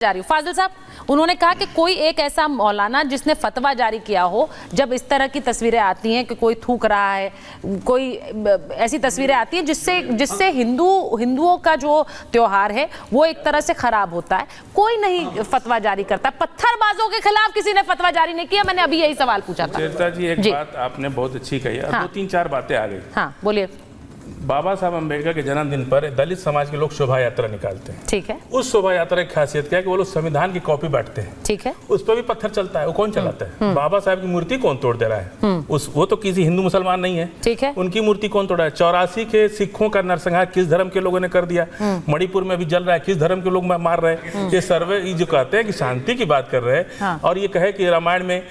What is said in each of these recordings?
जा रही हूँ फाजिल साहब, उन्होंने कहा कि कोई एक ऐसा मौलाना जिसने फतवा जारी किया हो, जब इस तरह की तस्वीरें आती हैं कि कोई थूक रहा है, कोई ऐसी तस्वीरें आती हैं जिससे हिंदुओं का जो त्योहार है वो एक तरह से खराब होता है, कोई नहीं फतवा जारी करता। पत्थरबाजों के खिलाफ किसी ने फतवा जारी नहीं किया। मैंने अभी यही सवाल पूछा था। जी, एक बात आपने बहुत अच्छी कही। हाँ। 2-3-4 बातें आ गई। हाँ बोलिए। बाबा साहब अम्बेडकर के जन्मदिन पर दलित समाज के लोग शोभा यात्रा निकालते हैं। ठीक है। उस शोभा यात्रा की खासियत क्या है कि वो लोग संविधान की कॉपी बांटते हैं। ठीक है। उस पर भी पत्थर चलता है। वो कौन चलाता है? बाबा साहब की मूर्ति कौन तोड़ दे रहा है? वो तो किसी हिंदू मुसलमान नहीं है। ठीक है। उनकी मूर्ति कौन तोड़ा है? 84 के सिखों का नरसंहार किस धर्म के लोगों ने कर दिया? मणिपुर में भी जल रहा है, किस धर्म के लोग मार रहे हैं? ये सर्वे जो कहते हैं कि शांति की बात कर रहे हैं और ये कहे कि रामायण में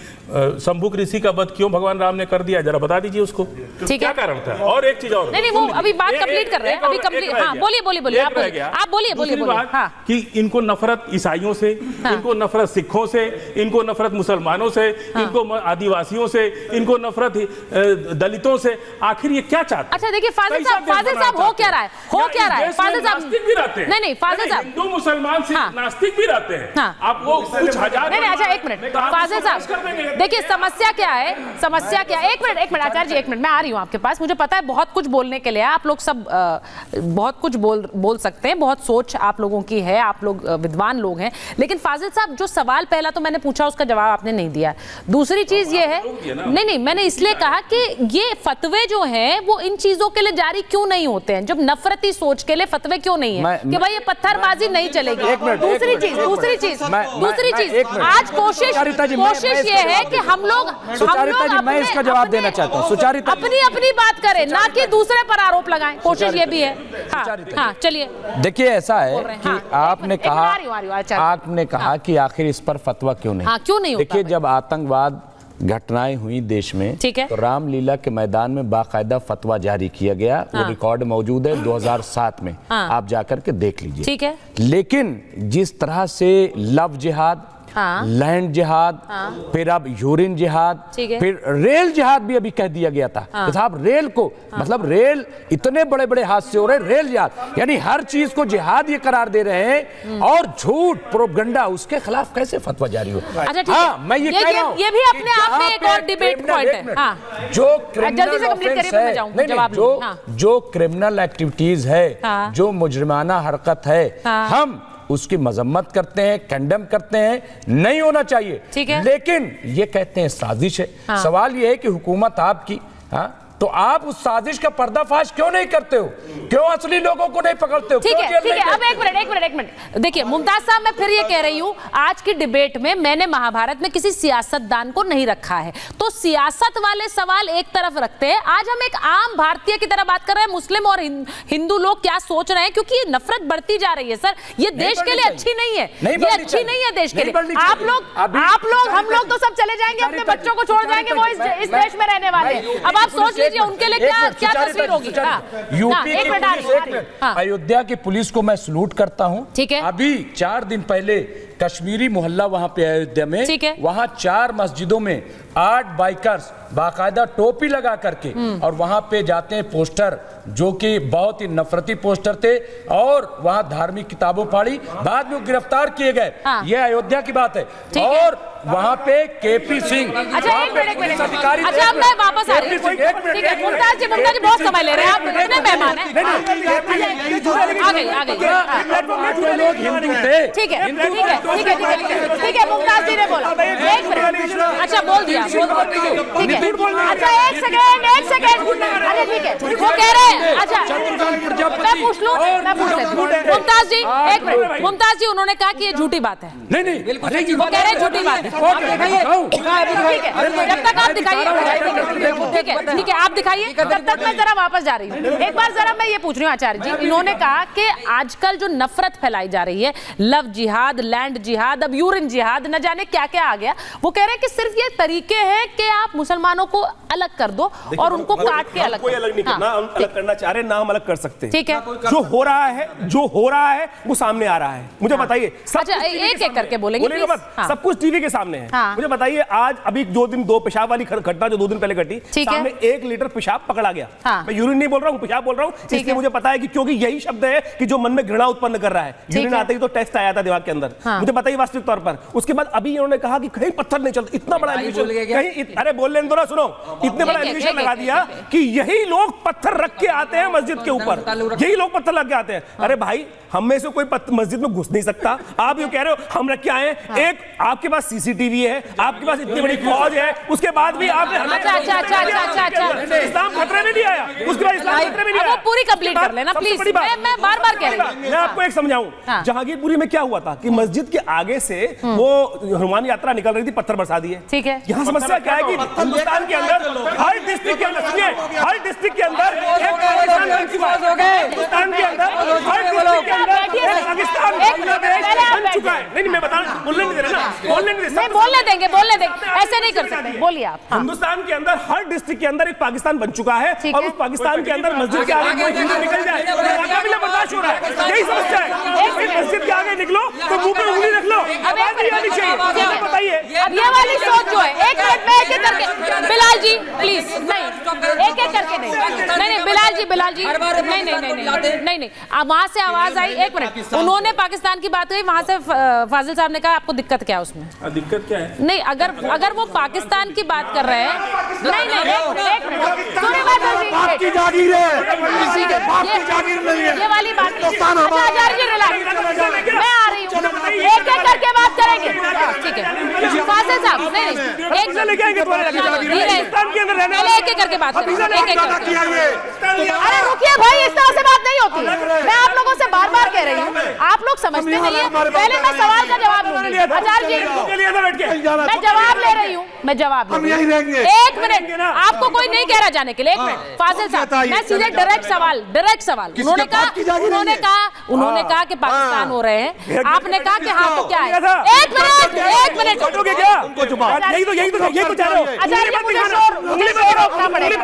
शंभुक ऋषि का वध क्यों भगवान राम ने कर दिया, जरा बता दीजिए उसको। क्या कारण था? और एक चीज और नहीं, वो अभी बात कंप्लीट कर रहे हैं, अभी कंप्लीट। हाँ बोलिए आप बोलिए। हाँ। कि इनको नफरत ईसाइयों से, इनको नफरत सिखों से, इनको नफरत मुसलमानों से, इनको आदिवासियों से, इनको नफरत दलितों से, आखिर ये क्या चाहते हैं? अच्छा देखिए फाजिल साहब हो क्या रहा है फाजिल साहब? नास्तिक भी रहते हैं। नहीं फाजिल साहब, हिंदू मुसलमान से नास्तिक भी रहते हैं। आप वो कुछ हजार नहीं। अच्छा एक मिनट फाजिल साहब, देखिए समस्या क्या है? एक मिनट आचार्य जी, एक मिनट, मैं आ रही हूँ आपके पास। मुझे पता है बहुत कुछ बोलने के लिए आप लोग सब बहुत कुछ बोल सकते हैं, बहुत सोच आप लोगों की है, आप लोग विद्वान लोग हैं। लेकिन फाजिल साहब, जो सवाल पहला तो मैंने पूछा उसका जवाब आपने नहीं दिया। दूसरी चीज ये है, नहीं मैंने इसलिए कहा कि ये फतवे जो हैं वो इन चीजों के लिए जारी क्यों नहीं होते हैं? जब नफरती सोच के लिए फतवे क्यों नहीं है कि भाई ये पत्थरबाजी नहीं चलेगी? दूसरी चीज आज कोशिश ये है कि हम लोग मैं इसका जवाब देना चाहता हूँ। सुचारिता अपनी बात करें, ना कि दूसरे पर आरोप लगाएं। कोशिश ये भी है। हाँ चलिए। देखिए ऐसा है कि आपने कहा कि आखिर इस पर फतवा क्यों नहीं? देखिए जब आतंकवाद घटनाएं हुई देश में, तो रामलीला के मैदान में बाकायदा फतवा जारी किया गया। वो रिकॉर्ड मौजूद है 2007 में, आप जाकर के देख लीजिए। ठीक है। लेकिन जिस तरह से लव जिहाद, लैंड जिहाद, फिर अब यूरिन जिहाद, फिर रेल जिहाद भी अभी कह दिया गया था कि साहब रेल को मतलब रेल इतने बड़े बड़े हादसे हो रहे, रेल जिहाद, यानी हर चीज को जिहाद ये करार दे रहे हैं और झूठ प्रोपगंडा, उसके खिलाफ कैसे फतवा जारी हो? अच्छा मैं ये कह रहा हूं, ये भी अपने आप में एक और डिबेट पॉइंट है। जो क्रिमिनल ऑफेंस है, जो क्रिमिनल एक्टिविटीज है, जो मुजरिमाना हरकत है, हम उसकी मजम्मत करते हैं, कंडेम करते हैं, नहीं होना चाहिए। लेकिन ये कहते हैं साजिश है। सवाल ये है कि हुकूमत आपकी, तो आप उस साजिश का पर्दाफाश क्यों नहीं करते हो? क्यों असली लोगों को नहीं पकड़ते हो? ठीक है। अब एक मिनट देखिए मुमताज साहब, मैं फिर ये कह रही हूँ, आज की डिबेट में मैंने महाभारत में किसी सियासतदान को नहीं रखा है, तो सियासत वाले सवाल एक तरफ रखते हैं। आज हम एक आम भारतीय की तरह बात कर रहे हैं। मुस्लिम और हिंदू लोग क्या सोच रहे हैं, क्योंकि ये नफरत बढ़ती जा रही है सर, ये देश के लिए अच्छी नहीं है, ये अच्छी नहीं है देश के लिए। आप लोग हम लोग तो सब चले जाएंगे, अपने बच्चों को छोड़ जाएंगे, वो इस देश में रहने वाले हैं। अब आप सोच उनके लिए क्या तस्वीर होगी? यूपी की पुलिस, अयोध्या की पुलिस को मैं सलूट करता हूं। ठीक है। अभी 4 दिन पहले कश्मीरी मोहल्ला वहां पे अयोध्या में, वहां 4 मस्जिदों में 8 बाइकर्स बाकायदा टोपी लगा करके और वहां पे जाते हैं पोस्टर, जो कि बहुत ही नफरती पोस्टर थे, और वहां धार्मिक किताबों फाड़ी, बाद में गिरफ्तार किए गए। ये अयोध्या की बात है। और वहां पे केपी सिंह, अधिकारी, अच्छा मैं वापस आ रही हूं। ठीक है मुमताज जी बहुत समय ले रहे हैं, आप इतने मेहमान हैं। आ गई लोग हिंदू थे। ठीक है मुमताज जी ने बोला। एक मिनट, अच्छा बोल दिया। ठीक है, अच्छा एक सेकंड। अरे ठीक है, वो कह रहे हैं, अच्छा मैं पूछ लूं मुमताज जी, एक मिनट। मुमताज जी उन्होंने कहा कि ये झूठी बात है। नहीं वो कह रहे हैं झूठी बात है। ठीक है, जब तक आप दिखाइए, ठीक है आप दिखाइए, तब तक मैं जरा वापस जा रही हूँ। एक बार जरा मैं ये पूछ रही हूँ आचार्य जी, इन्होंने कहा कि आजकल जो नफरत फैलाई जा रही है, लव जिहाद, लैंड जिहाद, अब यूरिन जिहाद, न जाने क्या क्या आ गया, वो कह रहे हैं कि सिर्फ ये तरीके हैं कि आप मुसलमानों को अलग कर दो और उनको काट के अलग कोई अलग नहीं करना, हम अलग करना चाह रहे हैं ना, हम अलग कर सकते हैं। ठीक है, जो हो रहा है वो सामने आ रहा है। मुझे बताइए, अच्छा एक एक करके बोलेंगे सब कुछ टीवी के सामने है। मुझे बताइए, आज अभी दो पेशाब वाली घटना जो 2 दिन पहले घटी, सामने 1 लीटर पेशाब पकड़ा गया। मैं यूरिन नहीं बोल रहा हूँ, पेशाब बोल रहा हूँ, इसलिए मुझे पता है कि क्योंकि यही शब्द है कि जो मन में घृणा उत्पन्न कर रहा है। यूरिन आते ही तो टेस्ट आया था दिमाग के अंदर, मुझे बताइए वास्तविक तौर पर। उसके बाद अभी इन्होंने कहा कि कहीं पत्थर नहीं चलता, इतना बड़ा कहीं, अरे बोल लेने दो ना, सुनो, इतने बड़ा एलिगेशन लगा दिया कि यही लोग पत्थर रख के आते हैं मस्जिद के ऊपर, यही लोग पत्थर लग के आते हैं। अरे भाई, हम में से कोई मस्जिद में घुस नहीं सकता। आप ये कह रहे हो हम रख के आए। एक आपके पास सीसीटीवी है, आपके पास इतनी बड़ी फौज है, उसके बाद भी आपने इस्लाम खतरे में नहीं आया, उसके बाद इस्लाम खतरे में नहीं आया। पूरी कंप्लीट कर लेना प्लीज, मैं बार-बार कह रही हूं। मैं आपको एक समझाऊं, जहांगीरपुरी में क्या हुआ था कि मस्जिद के आगे से वो हनुमान यात्रा निकल रही थी, पत्थर बरसा दिए। ठीक है, यहाँ समस्या क्या है कि हिंदुस्तान के अंदर हर डिस्ट्रिक्ट के अंदर, सुनिए, हर डिस्ट्रिक्ट के अंदर हिंदुस्तान के अंदर हर डिस्ट्रिक्ट के अंदर पाकिस्तान बांग्लादेश बन चुका है। नहीं, मैं बता रहा हूं, बोलने नहीं दे रहा ना, बोलने नहीं दे सकते। बोलने देंगे, ऐसे नहीं कर सकते, बोलिए आप। हिंदुस्तान के अंदर हर डिस्ट्रिक्ट के अंदर एक पाकिस्तान बन चुका है, और उस पाकिस्तान के अंदर मस्जिद के आगे कोई हिंदू निकल जाए, नाकाबिले बर्दाश्त हो रहा है। यही समस्या है, मस्जिद के आगे निकलो तो मुंह पे उंगली रख लो, आवाज नहीं आनी चाहिए। बताइए, अब ये वाली सोच जो है, एक मिनट में एक एक करके, बिलाल जी प्लीज, नहीं एक एक करके नहीं, बिलाल जी नहीं, वहां से आवाज आई, एक मिनट, उन्होंने पाकिस्तान की बात कही, वहां से फाजिल साहब ने कहा आपको दिक्कत क्या है उसमें? दिक्कत क्या है? नहीं, अगर वो पाकिस्तान की बात कर रहे हैं, नहीं एक मिनट, आपकी जागीर है, ये वाली बात नहीं, मैं आ रही हूँ, एक एक करके बात करेंगे, ठीक है फाजिल साहब, नहीं एक एक करके बात करेंगे, अरे रुकिए भाई, इस तरह से बात नहीं होती। मैं आप लोगों से बार-बार कह रही हूँ, आप लोग समझते नहीं है। पहले मैं सवाल का जवाब लूंगी, आचार्य जी मैं जवाब ले रही हूँ, एक मिनट, आपको कोई नहीं कह रहा जाने के लिए, एक मिनट फाजिल साहब, मैं सीधे डायरेक्ट सवाल, उन्होंने कहा कि पाकिस्तान हो रहे हैं, आपने कहा कि हाँ तो क्या है, एक मिनट यही तो चाह रहे हो आचार्य जी, मुझे शोर रोकना पड़ेगा,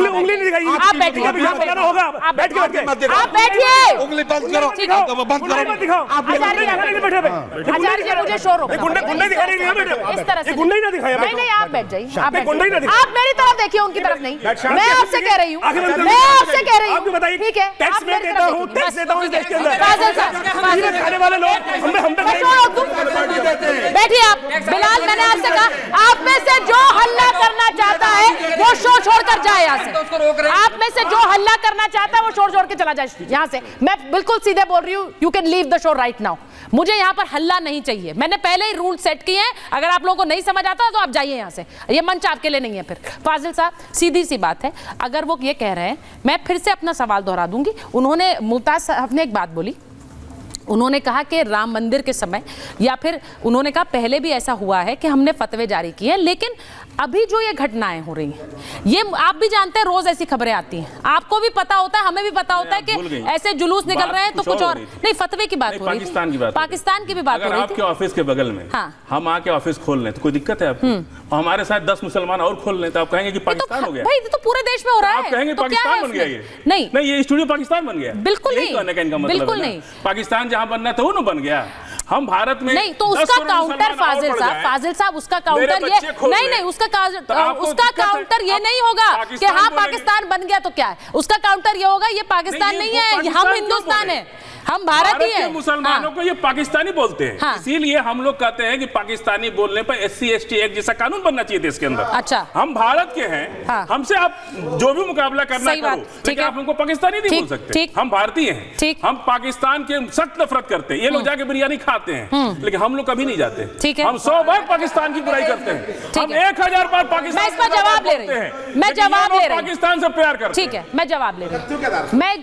उंगली नहीं दिखाई, आप बैठिए, आप बैठिए, उंगली बंद करो, बंद करो, आचार्य जी मुझे शोर रोकना पड़ेगा, इस तरह से गुंडा ही ना दिखाया। नहीं आप बैठ जाइए, आप मेरी तरफ देखिए, उनकी तरफ नहीं, मैं आपसे कह रही हूँ, ठीक है, टैक्स मैं देता हूँ इस देश के अंदर, खाने वाले लोग बैठिए आप। बिलाल, मैंने आपसे कहा, आप में से जो हल्ला करना चाहता है वो शोर छोड़कर जाए यहाँ से, आप में से जो हल्ला करना चाहता है वो शोर छोड़ के चला जाए यहाँ से। मैं बिल्कुल सीधे बोल रही हूँ, you can leave the show right now, मुझे यहाँ पर हल्ला नहीं चाहिए, मैंने पहले ही रूल सेट किए हैं, अगर आप लोगों को नहीं समझ आता तो आप जाइए यहाँ से, ये मंच आपके लिए नहीं है। फिर फाजिल साहब, सीधी सी बात है, अगर वो ये कह रहे हैं, मैं फिर से अपना सवाल दोहरा दूंगी, उन्होंने मुमताज साहब ने एक बात बोली, उन्होंने कहा कि राम मंदिर के समय, या फिर उन्होंने कहा पहले भी ऐसा हुआ है कि हमने फतवे जारी किए हैं, लेकिन अभी जो ये घटनाएं हो रही हैं, ये आप भी जानते हैं, रोज ऐसी खबरें आती हैं, आपको भी पता होता है, हमें भी पता होता है कि ऐसे जुलूस निकल रहे हैं तो कुछ और नहीं, फतवे की बात हो रही है, पाकिस्तान की भी बात हो रही है। आपके ऑफिस के बगल में हम आके ऑफिस खोल लें तो कोई दिक्कत है आपको? हमारे साथ 10 मुसलमान और खोल लें तो आप कहेंगे कि पाकिस्तान हो गया? भाई तो पूरे देश में हो रहा है, आप कहेंगे पाकिस्तान बन गया, ये नहीं, ये स्टूडियो पाकिस्तान बन गया, बिल्कुल नहीं, बिल्कुल नहीं, पाकिस्तान जहां बनना था वो ना बन गया, हम भारत में नहीं, तो उसका काउंटर फाजिल साहब उसका काउंटर ये नहीं, उसका काउंटर ये नहीं होगा कि हाँ पाकिस्तान बन गया तो क्या है, उसका काउंटर ये होगा ये पाकिस्तान नहीं है, हम हिंदुस्तान है, हम भारतीय हैं। मुसलमानों को ये पाकिस्तानी बोलते हैं, इसीलिए हम लोग कहते हैं कि पाकिस्तानी बोलने पर SC ST एक्ट जैसा कानून बनना चाहिए देश के अंदर। अच्छा, हम भारत के हैं, हमसे आप जो भी मुकाबला करना करो, लेकिन आप हमको पाकिस्तानी नहीं बोल सकते, हम भारतीय हैं, हम पाकिस्तान के सख्त नफरत करते हैं, ये लोग जाके बिरयानी खाते हैं, लेकिन हम लोग कभी नहीं जाते, हम 100 बार पाकिस्तान की बुराई करते हैं, हम 1000 बार पाकिस्तान जवाब ले रहे हैं, मैं जवाब ले रही हूं, पाकिस्तान से प्यार करते हैं, ठीक है, मैं जवाब ले रही हूं, मैं